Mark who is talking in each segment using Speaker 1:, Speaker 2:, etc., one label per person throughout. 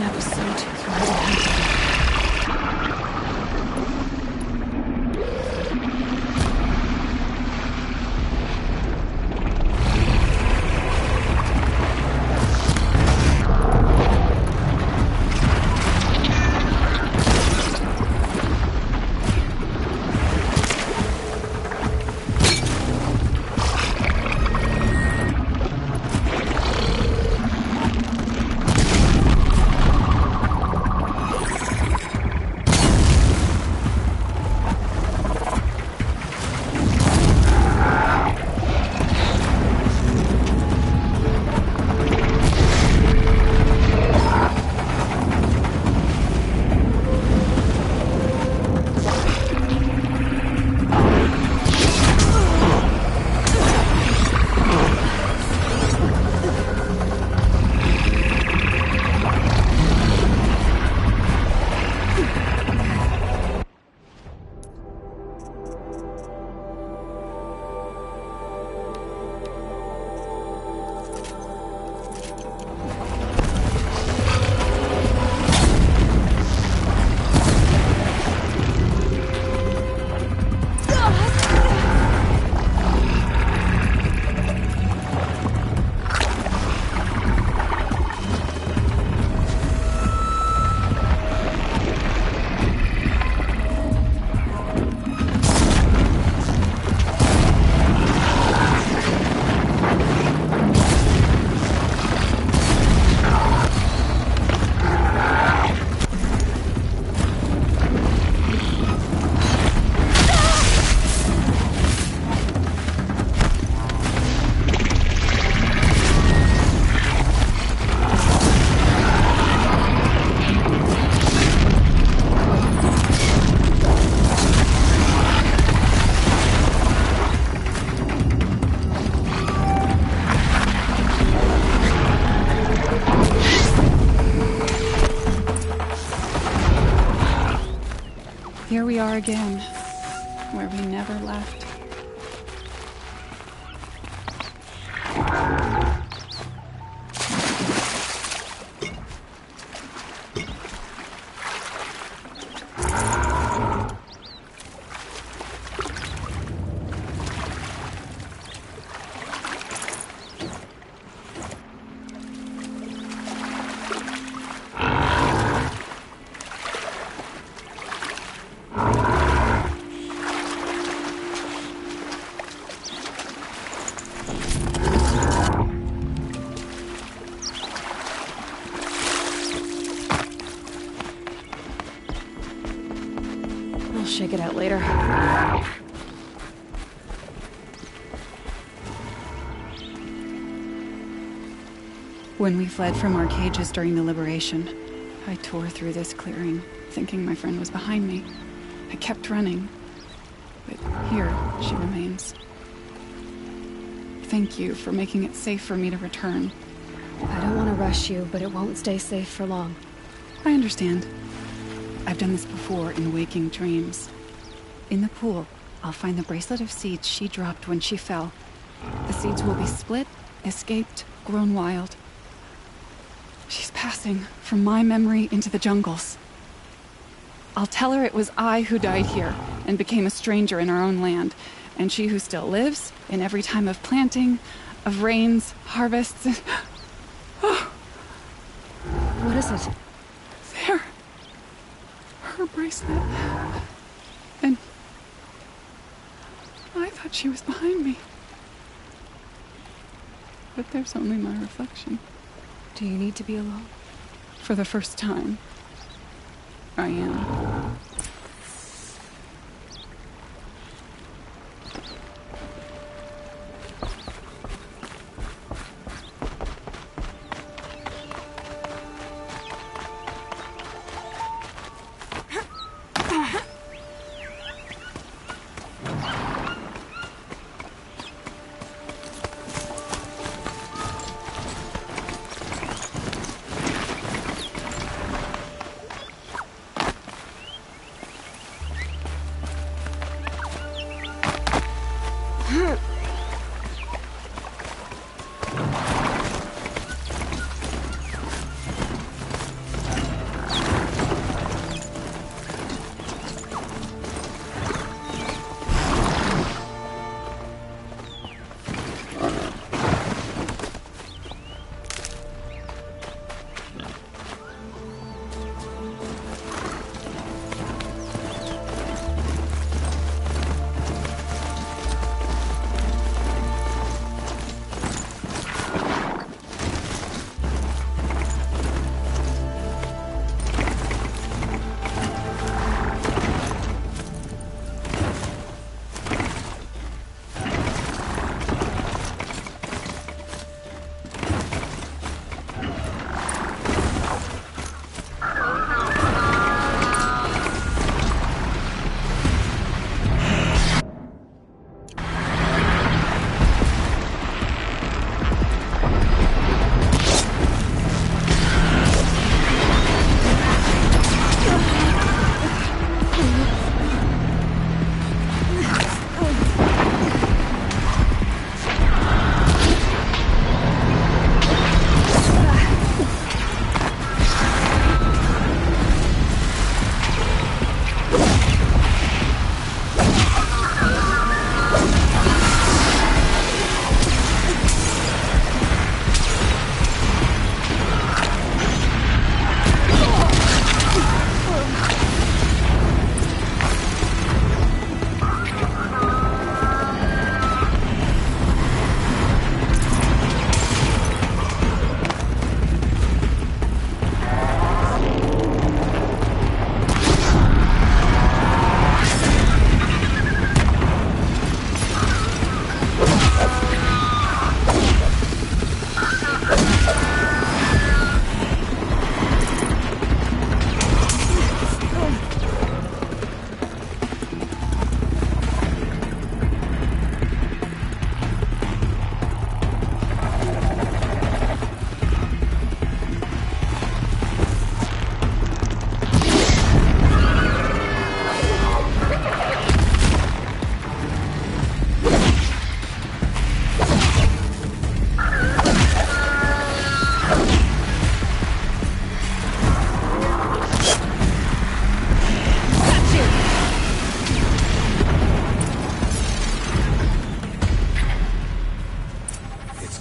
Speaker 1: That was Sawtooth right. Here we are again, where we never left. I'll shake it out later. When we fled from our cages during the liberation, I tore through this clearing, thinking my friend was behind me. I kept running, but here she remains. Thank you for making it safe for me to return.
Speaker 2: I don't want to rush you, but it won't stay safe for long.
Speaker 1: I understand. I've done this before in waking dreams. In the pool, I'll find the bracelet of seeds she dropped when she fell. The seeds will be split, escaped, grown wild. She's passing from my memory into the jungles. I'll tell her it was I who died here and became a stranger in our own land, and she who still lives in every time of planting, of rains, harvests, and... Oh.
Speaker 2: What is it?
Speaker 1: There. Her bracelet. And I thought she was behind me. But there's only my reflection.
Speaker 2: Do you need to be alone?
Speaker 1: For the first time, I am.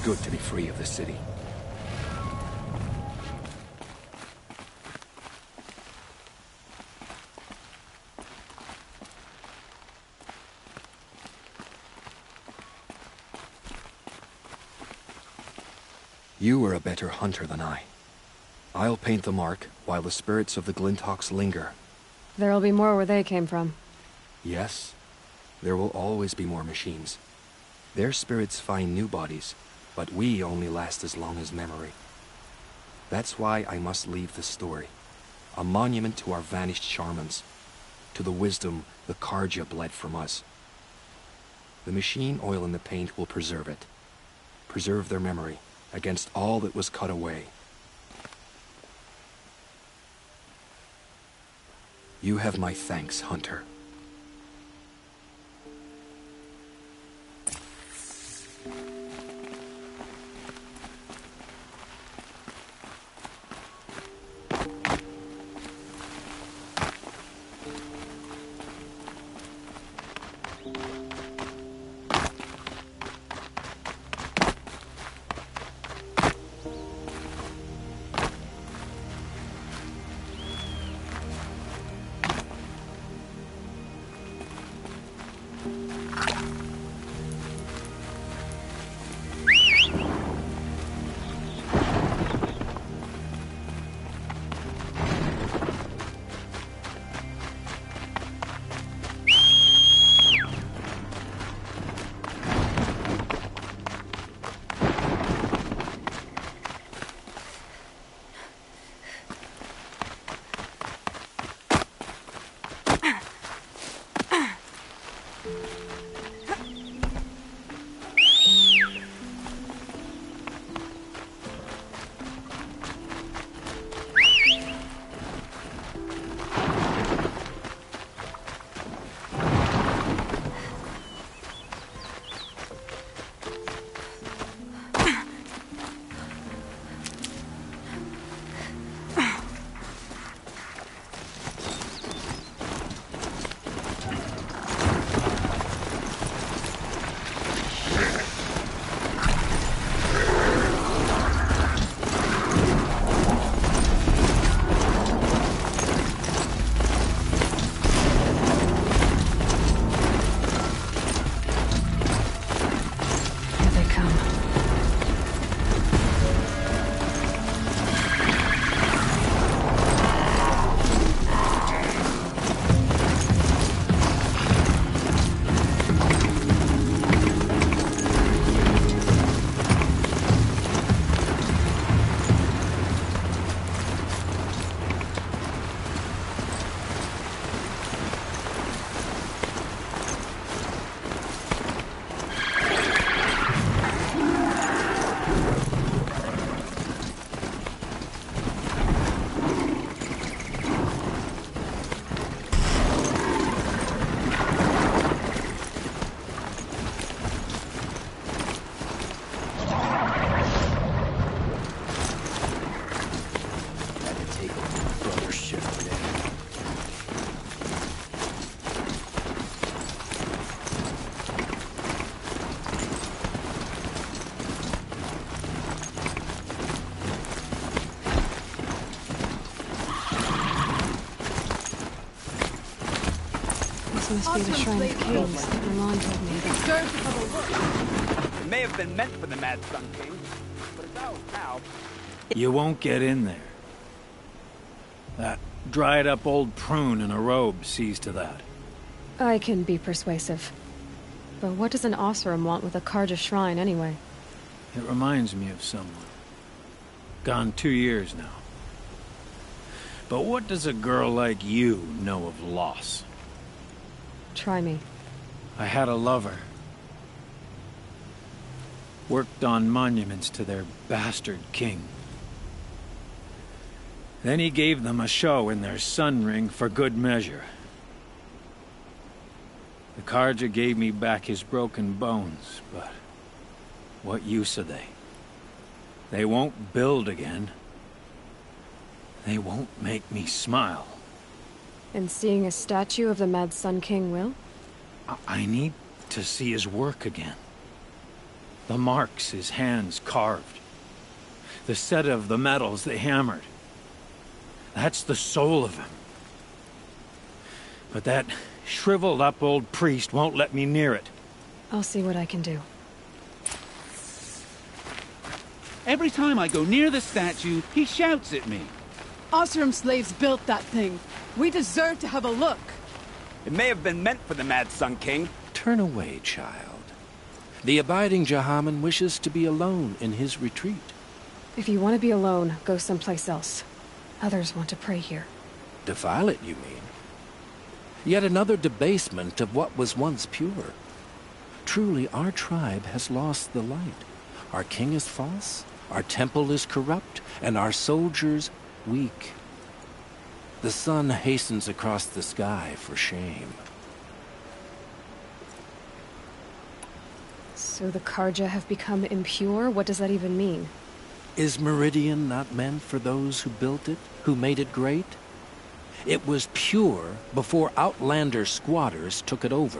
Speaker 3: good to be free of the city. You are a better hunter than I. I'll paint the mark while the spirits of the Glinthawks linger.
Speaker 2: There'll be more where they came from.
Speaker 3: Yes, there will always be more machines. Their spirits find new bodies, but we only last as long as memory. That's why I must leave the story. A monument to our vanished shamans, to the wisdom the Karja bled from us. The machine oil in the paint will preserve it. Preserve their memory against all that was cut away. You have my thanks, Hunter.
Speaker 2: Must be the Shrine of Kings that Milan told me about.
Speaker 4: It may have been meant for the Mad Sun King, but it's out now.
Speaker 5: You won't get in there. That dried-up old prune in a robe sees to that.
Speaker 2: I can be persuasive. But what does an Osram want with a Karja shrine, anyway?
Speaker 5: It reminds me of someone. Gone 2 years now. But what does a girl like you know of loss?
Speaker 2: Try me.
Speaker 5: I had a lover. Worked on monuments to their bastard king. Then he gave them a show in their sun ring for good measure. The Karja gave me back his broken bones, but what use are they? They won't build again. They won't make me smile.
Speaker 2: And seeing a statue of the Mad Sun King will?
Speaker 5: I need to see his work again. The marks his hands carved. The set of the metals they hammered. That's the soul of him. But that shriveled up old priest won't let me near it.
Speaker 2: I'll see what I can do.
Speaker 6: Every time I go near the statue, he shouts at me.
Speaker 7: Osram slaves built that thing. We deserve to have a look.
Speaker 4: It may have been meant for the Mad Sun King.
Speaker 3: Turn away, child. The abiding Jahaman wishes to be alone in his retreat.
Speaker 2: If you want to be alone, go someplace else. Others want to pray here.
Speaker 3: Defile it, you mean? Yet another debasement of what was once pure. Truly, our tribe has lost the light. Our king is false, our temple is corrupt, and our soldiers weak. The sun hastens across the sky for shame.
Speaker 2: So the Karja have become impure? What does that even mean?
Speaker 3: Is Meridian not meant for those who built it, who made it great? It was pure before outlander squatters took it over.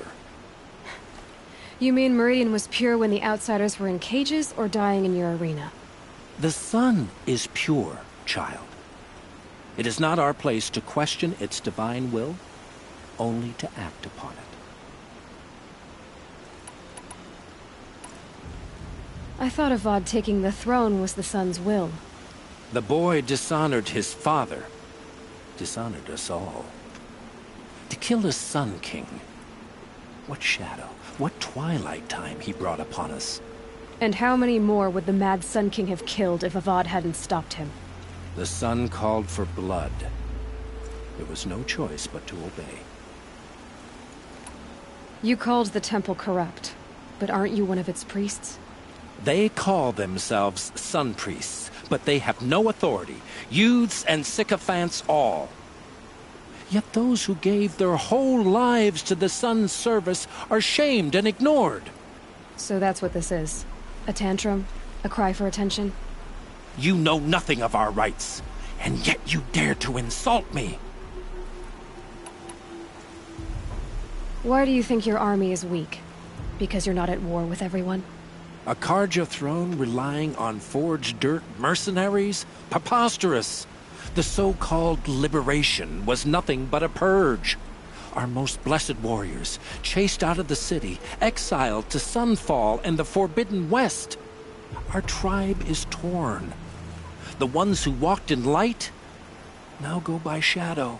Speaker 2: You mean Meridian was pure when the outsiders were in cages or dying in your arena?
Speaker 3: The sun is pure, child. It is not our place to question its divine will, only to act upon it.
Speaker 2: I thought Avad taking the throne was the sun's will.
Speaker 3: The boy dishonored his father, dishonored us all. To kill a Sun King. What shadow, what twilight time he brought upon us.
Speaker 2: And how many more would the Mad Sun King have killed if Avad hadn't stopped him?
Speaker 3: The sun called for blood. There was no choice but to obey.
Speaker 2: You called the temple corrupt, but aren't you one of its priests?
Speaker 3: They call themselves sun priests, but they have no authority. Youths and sycophants all. Yet those who gave their whole lives to the sun's service are shamed and ignored.
Speaker 2: So that's what this is. A tantrum? A cry for attention?
Speaker 3: You know nothing of our rights, and yet you dare to insult me.
Speaker 2: Why do you think your army is weak? Because you're not at war with everyone?
Speaker 3: A Karja throne relying on forged dirt mercenaries? Preposterous! The so-called liberation was nothing but a purge. Our most blessed warriors, chased out of the city, exiled to Sunfall and the Forbidden West. Our tribe is torn. The ones who walked in light now go by shadow.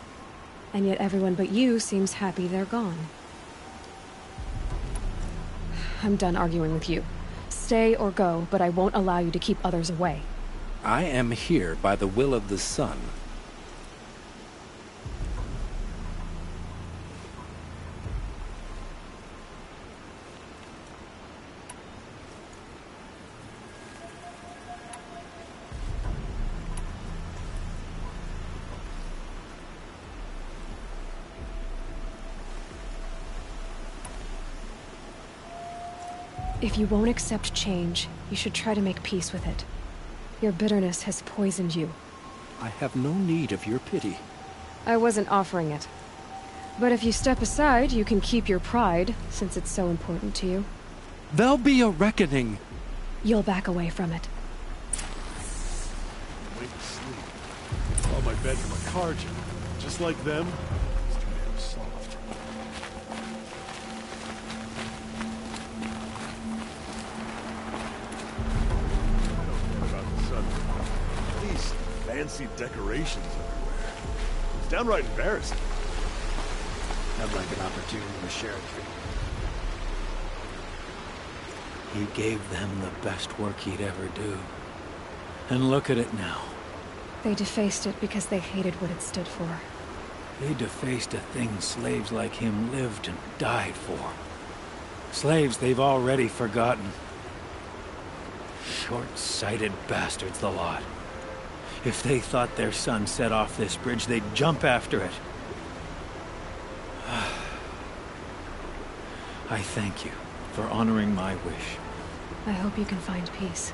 Speaker 2: And yet everyone but you seems happy they're gone. I'm done arguing with you. Stay or go, but I won't allow you to keep others away.
Speaker 3: I am here by the will of the sun.
Speaker 2: If you won't accept change, you should try to make peace with it. Your bitterness has poisoned you.
Speaker 3: I have no need of your pity.
Speaker 2: I wasn't offering it. But if you step aside, you can keep your pride, since it's so important to you.
Speaker 3: There'll be a reckoning.
Speaker 2: You'll back away from it.
Speaker 8: Wait to sleep. Oh, my bedroom, a Karja. Just like them. It's too damn soft. I don't care about the sun. These fancy decorations everywhere. It's downright embarrassing.
Speaker 5: I'd like an opportunity to share it with you. He gave them the best work he'd ever do. And look at it now.
Speaker 2: They defaced it because they hated what it stood for.
Speaker 5: They defaced a thing slaves like him lived and died for. Slaves they've already forgotten. Short-sighted bastards, the lot. If they thought their son set off this bridge, they'd jump after it. I thank you for honoring my wish.
Speaker 2: I hope you can find peace.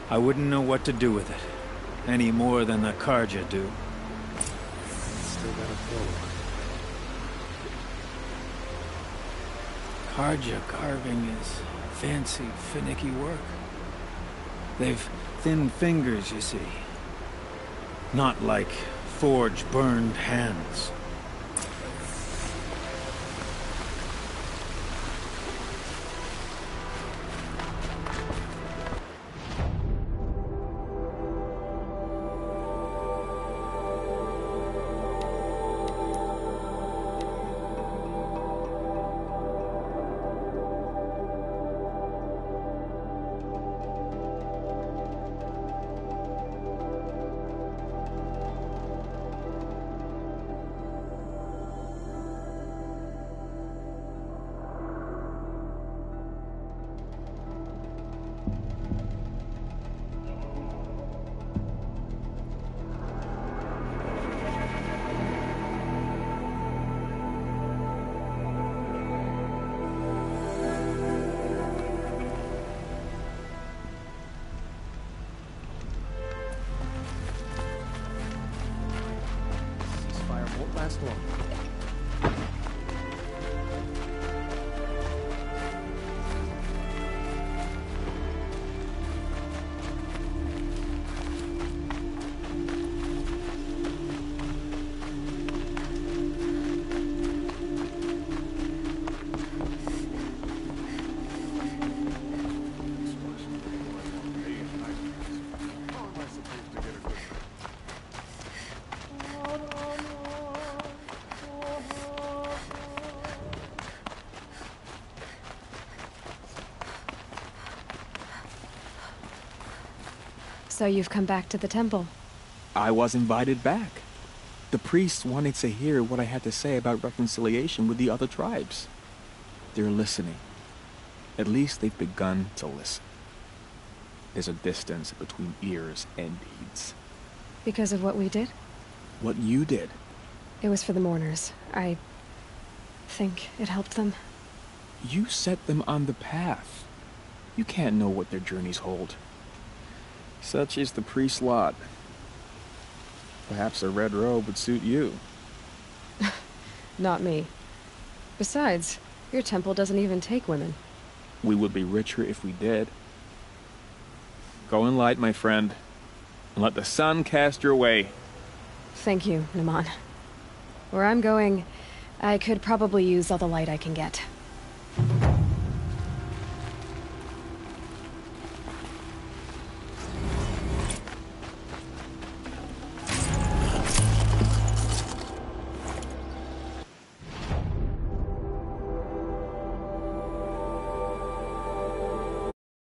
Speaker 5: I wouldn't know what to do with it, any more than the Karja do.
Speaker 8: Still gotta build one.
Speaker 5: Karja carving is fancy, finicky work. They've thin fingers, you see. Not like forge-burned hands.
Speaker 9: Ceasefire won't last long.
Speaker 2: So you've come back to the temple.
Speaker 10: I was invited back. The priests wanted to hear what I had to say about reconciliation with the other tribes. They're listening. At least they've begun to listen. There's a distance between ears and deeds.
Speaker 2: Because of what we did?
Speaker 10: What you did.
Speaker 2: It was for the mourners. I think it helped them.
Speaker 10: You set them on the path. You can't know what their journeys hold. Such is the priest's lot. Perhaps a red robe would suit you.
Speaker 2: Not me. Besides, your temple doesn't even take women.
Speaker 10: We would be richer if we did. Go in light, my friend, and let the sun cast your way.
Speaker 2: Thank you, Naman. Where I'm going, I could probably use all the light I can get.